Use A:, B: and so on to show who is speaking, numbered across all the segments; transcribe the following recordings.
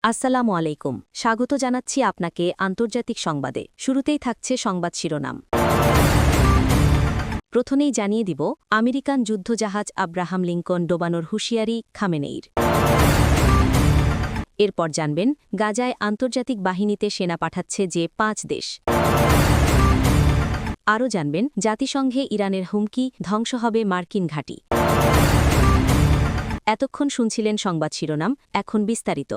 A: আসসালামু আলাইকুম। স্বাগত জানাচ্ছি আপনাকে আন্তর্জাতিক সংবাদে। শুরুতেই থাকছে সংবাদ শিরোনাম। প্রথমেই জানিয়ে দিব, আমেরিকান যুদ্ধজাহাজ আব্রাহাম লিঙ্কন ডোবানোর হুঁশিয়ারি খামেনেইর। এরপর জানবেন, গাজায় আন্তর্জাতিক বাহিনীতে সেনা পাঠাচ্ছে যে ৫ দেশ। আরও জানবেন, জাতিসংঘে ইরানের হুমকি, ধ্বংস হবে মার্কিন ঘাঁটি। এতক্ষণ শুনছিলেন সংবাদ শিরোনাম, এখন বিস্তারিত।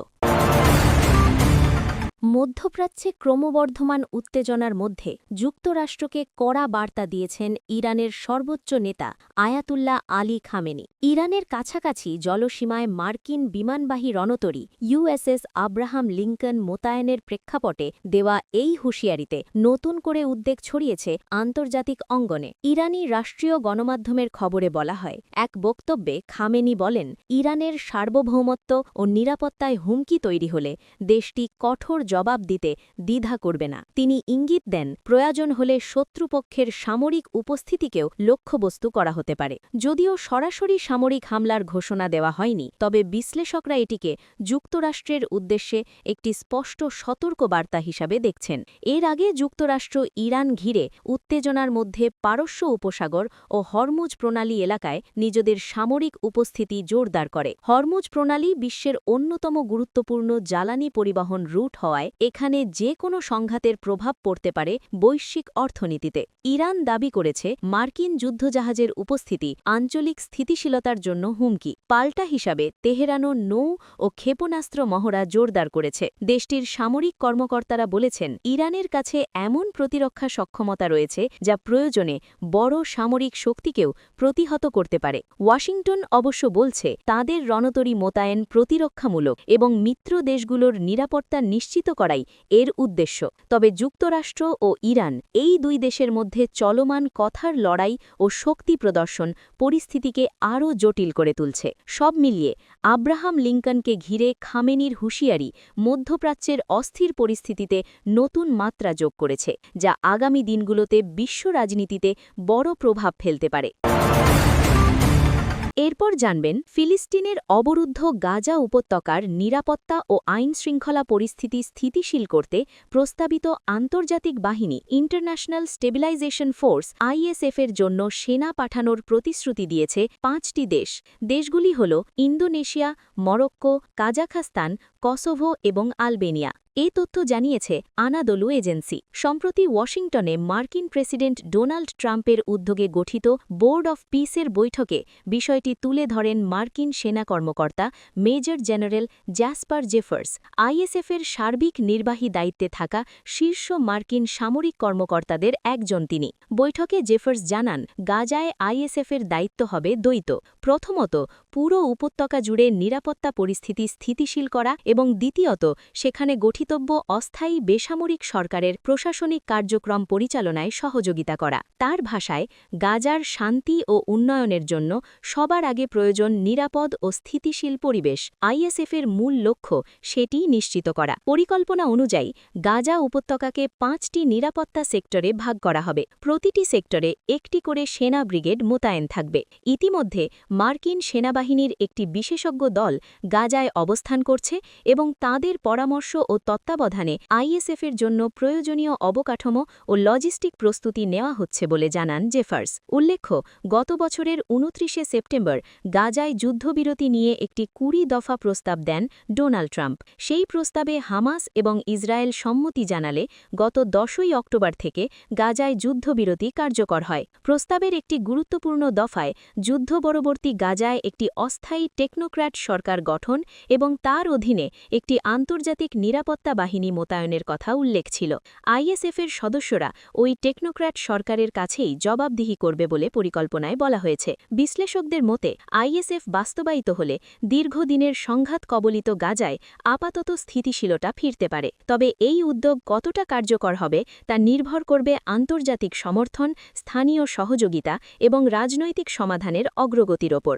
A: মধ্যপ্রাচ্যে ক্রমবর্ধমান উত্তেজনার মধ্যে যুক্তরাষ্ট্রকে কড়া বার্তা দিয়েছেন ইরানের সর্বোচ্চ নেতা আয়াতুল্লাহ আলী খামেনি। ইরানের কাছাকাছি জলসীমায় মার্কিন বিমানবাহী রণতরী ইউএসএস আব্রাহাম লিঙ্কন মোতায়েনের প্রেক্ষাপটে দেওয়া এই হুঁশিয়ারিতে নতুন করে উদ্বেগ ছড়িয়েছে আন্তর্জাতিক অঙ্গনে। ইরানি রাষ্ট্রীয় গণমাধ্যমের খবরে বলা হয়, এক বক্তব্যে খামেনি বলেন, ইরানের সার্বভৌমত্ব ও নিরাপত্তায় হুমকি তৈরি হলে দেশটি কঠোর জবাব দিতে দ্বিধা করবে না। তিনি ইঙ্গিত দেন, প্রয়োজন হলে শত্রুপক্ষের সামরিক উপস্থিতিকেও লক্ষ্যবস্তু করা হতে পারে। যদিও সরাসরি সামরিক হামলার ঘোষণা দেওয়া হয়নি, তবে বিশ্লেষকরা এটিকে যুক্তরাষ্ট্রের উদ্দেশ্যে একটি স্পষ্ট সতর্কবার্তা হিসাবে দেখছেন। এর আগে যুক্তরাষ্ট্র ইরান ঘিরে উত্তেজনার মধ্যে পারস্য উপসাগর ও হরমুজ প্রণালী এলাকায় নিজেদের সামরিক উপস্থিতি জোরদার করে। হরমুজ প্রণালী বিশ্বের অন্যতম গুরুত্বপূর্ণ জ্বালানি পরিবহন রুট হওয়ায় এখানে যে কোনো সংঘাতের প্রভাব পড়তে পারে বৈশ্বিক অর্থনীতিতে। ইরান দাবি করেছে, মার্কিন যুদ্ধজাহাজের উপস্থিতি আঞ্চলিক স্থিতিশীলতার জন্য হুমকি। পাল্টা হিসাবে তেহরানও নৌ ও ক্ষেপণাস্ত্র মহড়া জোরদার করেছে। দেশটির সামরিক কর্মকর্তারা বলেছেন, ইরানের কাছে এমন প্রতিরক্ষা সক্ষমতা রয়েছে যা প্রয়োজনে বড় সামরিক শক্তিকেও প্রতিহত করতে পারে। ওয়াশিংটন অবশ্য বলছে, তাদের রণতরী মোতায়েন প্রতিরক্ষামূলক এবং মিত্র দেশগুলোর নিরাপত্তা নিশ্চিত করাই এর উদ্দেশ্য। তবে যুক্তরাষ্ট্র ও ইরান এই দুই দেশের মধ্যে চলমান কথার লড়াই ও শক্তি প্রদর্শন পরিস্থিতিকে আরও জটিল করে তুলছে। সব মিলিয়ে আব্রাহাম লিঙ্কনকে ঘিরে খামেনির হুঁশিয়ারি মধ্যপ্রাচ্যের অস্থির পরিস্থিতিতে নতুন মাত্রা যোগ করেছে, যা আগামী দিনগুলোতে বিশ্ব রাজনীতিতে বড় প্রভাব ফেলতে পারে। এরপর জানবেন, ফিলিস্তিনের অবরুদ্ধ গাজা উপত্যকার নিরাপত্তা ও আইনশৃঙ্খলা পরিস্থিতি স্থিতিশীল করতে প্রস্তাবিত আন্তর্জাতিক বাহিনী ইন্টারন্যাশনাল স্টেবিলাইজেশন ফোর্স আইএসএফের জন্য সেনা পাঠানোর প্রতিশ্রুতি দিয়েছে ৫টি দেশ। দেশগুলি হল ইন্দোনেশিয়া, মরক্কো, কাজাখস্তান, কসোভো এবং আলবেনিয়া। এ তথ্য জানিয়েছে আনাদোলু এজেন্সি। সম্প্রতি ওয়াশিংটনে মার্কিন প্রেসিডেন্ট ডোনাল্ড ট্রাম্পের উদ্যোগে গঠিত বোর্ড অফ পিসের বৈঠকে বিষয়টি তুলে ধরেন মার্কিন সেনা কর্মকর্তা মেজর জেনারেল জ্যাসপার জেফার্স। আইএসএফের সার্বিক নির্বাহী দায়িত্বে থাকা শীর্ষ মার্কিন সামরিক কর্মকর্তাদের একজন তিনি। বৈঠকে জেফার্স জানান, গাজায় আইএসএফের দায়িত্ব হবে দ্বৈত। প্রথমত, পুরো উপত্যকা জুড়ে নিরাপত্তা পরিস্থিতি স্থিতিশীল করা এবং দ্বিতীয়ত, সেখানে গঠিতব্য অস্থায়ী বেসামরিক সরকারের প্রশাসনিক কার্যক্রম পরিচালনায় সহযোগিতা করা। তার ভাষায়, গাজার শান্তি ও উন্নয়নের জন্য সবার আগে প্রয়োজন নিরাপদ ও স্থিতিশীল পরিবেশ। আইএসএফের মূল লক্ষ্য সেটি নিশ্চিত করা। পরিকল্পনা অনুযায়ী গাজা উপত্যকাকে ৫টি নিরাপত্তা সেক্টরে ভাগ করা হবে। প্রতিটি সেক্টরে একটি করে সেনা ব্রিগেড মোতায়েন থাকবে। ইতিমধ্যে মার্কিন সেনাবাহিনীর একটি বিশেষজ্ঞ দল গাজায় অবস্থান করছে এবং তাঁদের পরামর্শ ও তত্ত্বাবধানে আইএসএফের জন্য প্রয়োজনীয় অবকাঠামো ও লজিস্টিক প্রস্তুতি নেওয়া হচ্ছে বলে জানান জেফার্স। উল্লেখ্য, গত বছরের ২৯শে সেপ্টেম্বর গাজায় যুদ্ধবিরতি নিয়ে একটি ২০ দফা প্রস্তাব দেন ডোনাল্ড ট্রাম্প। সেই প্রস্তাবে হামাস এবং ইসরায়েল সম্মতি জানালে গত ১০ই অক্টোবর থেকে গাজায় যুদ্ধবিরতি কার্যকর হয়। প্রস্তাবের একটি গুরুত্বপূর্ণ দফায় যুদ্ধপরবর্তী গাজায় একটি অস্থায়ী টেকনোক্র্যাট সরকার গঠন এবং তার অধীনে একটি আন্তর্জাতিক নিরাপত্তা বাহিনী মোতায়েনের কথা উল্লেখ ছিল। আইএসএফের সদস্যরা ওই টেকনোক্র্যাট সরকারের কাছেই জবাবদিহি করবে বলে পরিকল্পনায় বলা হয়েছে। বিশ্লেষকদের মতে, আইএসএফ বাস্তবায়িত হলে দীর্ঘদিনের সংঘাত কবলিত গাজায় আপাতত স্থিতিশীলতা ফিরতে পারে। তবে এই উদ্যোগ কতটা কার্যকর হবে তা নির্ভর করবে আন্তর্জাতিক সমর্থন, স্থানীয় সহযোগিতা এবং রাজনৈতিক সমাধানের অগ্রগতির ওপর।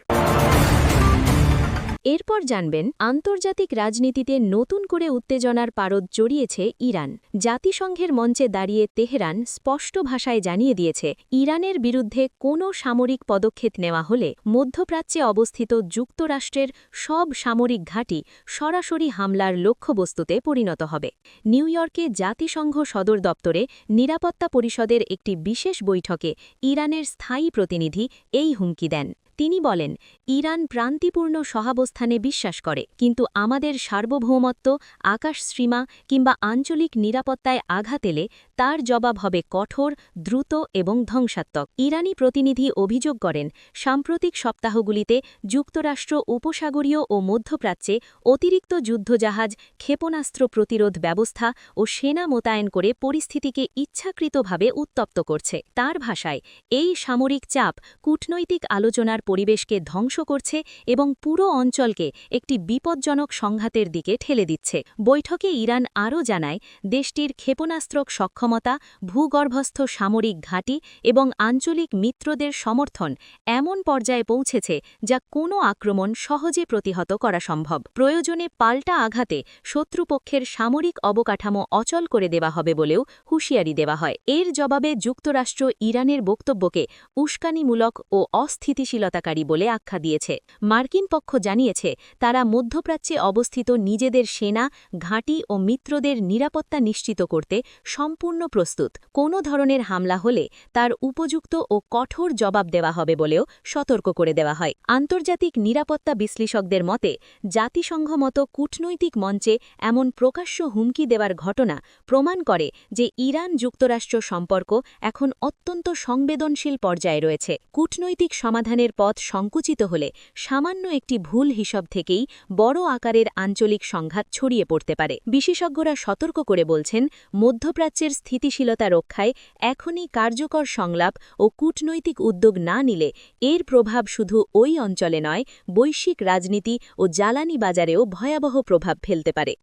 A: এরপর জানবেন আন্তর্জাতিক রাজনীতিতে নতুন করে উত্তেজনার পারদ জড়িয়েছে ইরান। জাতিসংঘের মঞ্চে দাঁড়িয়ে তেহরান স্পষ্ট ভাষায় জানিয়ে দিয়েছে, ইরানের বিরুদ্ধে কোনো সামরিক পদক্ষেপ নেওয়া হলে মধ্যপ্রাচ্যে অবস্থিত যুক্তরাষ্ট্রের সব সামরিক ঘাঁটি সরাসরি হামলার লক্ষ্যবস্তুতে পরিণত হবে। নিউ ইয়র্কে জাতিসংঘ সদর দপ্তরে নিরাপত্তা পরিষদের একটি বিশেষ বৈঠকে ইরানের স্থায়ী প্রতিনিধি এই হুমকি দেন। তিনি বলেন, ইরান প্রান্তিপূর্ণ সহাবস্থানে বিশ্বাস করে, কিন্তু আমাদের সার্বভৌমত্ব, আকাশসীমা কিংবা আঞ্চলিক নিরাপত্তায় আঘাত এলে তার জবাব হবে কঠোর, দ্রুত এবং ধ্বংসাত্মক। ইরানি প্রতিনিধি অভিযোগ করেন, সাম্প্রতিক সপ্তাহগুলিতে যুক্তরাষ্ট্র উপসাগরীয় ও মধ্যপ্রাচ্যে অতিরিক্ত যুদ্ধজাহাজ, ক্ষেপণাস্ত্র প্রতিরোধ ব্যবস্থা ও সেনা মোতায়েন করে পরিস্থিতিকে ইচ্ছাকৃতভাবে উত্তপ্ত করছে। তার ভাষায়, এই সামরিক চাপ কূটনৈতিক আলোচনার পরিবেশকে ধ্বংস করছে এবং পুরো অঞ্চলকে একটি বিপজ্জনক সংঘাতের দিকে ঠেলে দিচ্ছে। বৈঠকে ইরান আরও জানায়, দেশটির ক্ষেপণাস্ত্রক সক্ষমতা, ভূগর্ভস্থ সামরিক ঘাঁটি এবং আঞ্চলিক মিত্রদের সমর্থন এমন পর্যায়ে পৌঁছেছে যা কোনো আক্রমণ সহজে প্রতিহত করা সম্ভব। প্রয়োজনে পাল্টা আঘাতে শত্রুপক্ষের সামরিক অবকাঠামো অচল করে দেওয়া হবে বলেও হুঁশিয়ারি দেওয়া হয়। এর জবাবে যুক্তরাষ্ট্র ইরানের বক্তব্যকে উস্কানিমূলক ও অস্থিতিশীলতাকারী বলে আখ্যা দিয়েছে। মার্কিন পক্ষ জানিয়েছে, তারা মধ্যপ্রাচ্যে অবস্থিত নিজেদের সেনা, ঘাঁটি ও মিত্রদের নিরাপত্তা নিশ্চিত করতে সম্পূর্ণ প্রস্তুত। কোনো ধরনের হামলা হলে তার উপযুক্ত ও কঠোর জবাব দেওয়া হবে বলেও সতর্ক করে দেওয়া হয়। আন্তর্জাতিক নিরাপত্তা বিশ্লেষকদের মতে, জাতিসংঘ মতো কূটনৈতিক মঞ্চে এমন প্রকাশ্য হুমকি দেওয়ার ঘটনা প্রমাণ করে যে ইরান যুক্তরাষ্ট্র সম্পর্ক এখন অত্যন্ত সংবেদনশীল পর্যায়ে রয়েছে। কূটনৈতিক সমাধানের পথ সংকুচিত হলে সামান্য একটি ভুল হিসাব থেকেই বড় আকারের আঞ্চলিক সংঘাত ছড়িয়ে পড়তে পারে। বিশেষজ্ঞরা সতর্ক করে বলছেন, মধ্যপ্রাচ্যের স্থিতিশীলতা রক্ষায় এখনই কার্যকর সংলাপ ও কূটনৈতিক উদ্যোগ না নিলে এর প্রভাব শুধু ওই অঞ্চলে নয়, বৈশ্বিক রাজনীতি ও জ্বালানি বাজারেও ভয়াবহ প্রভাব ফেলতে পারে।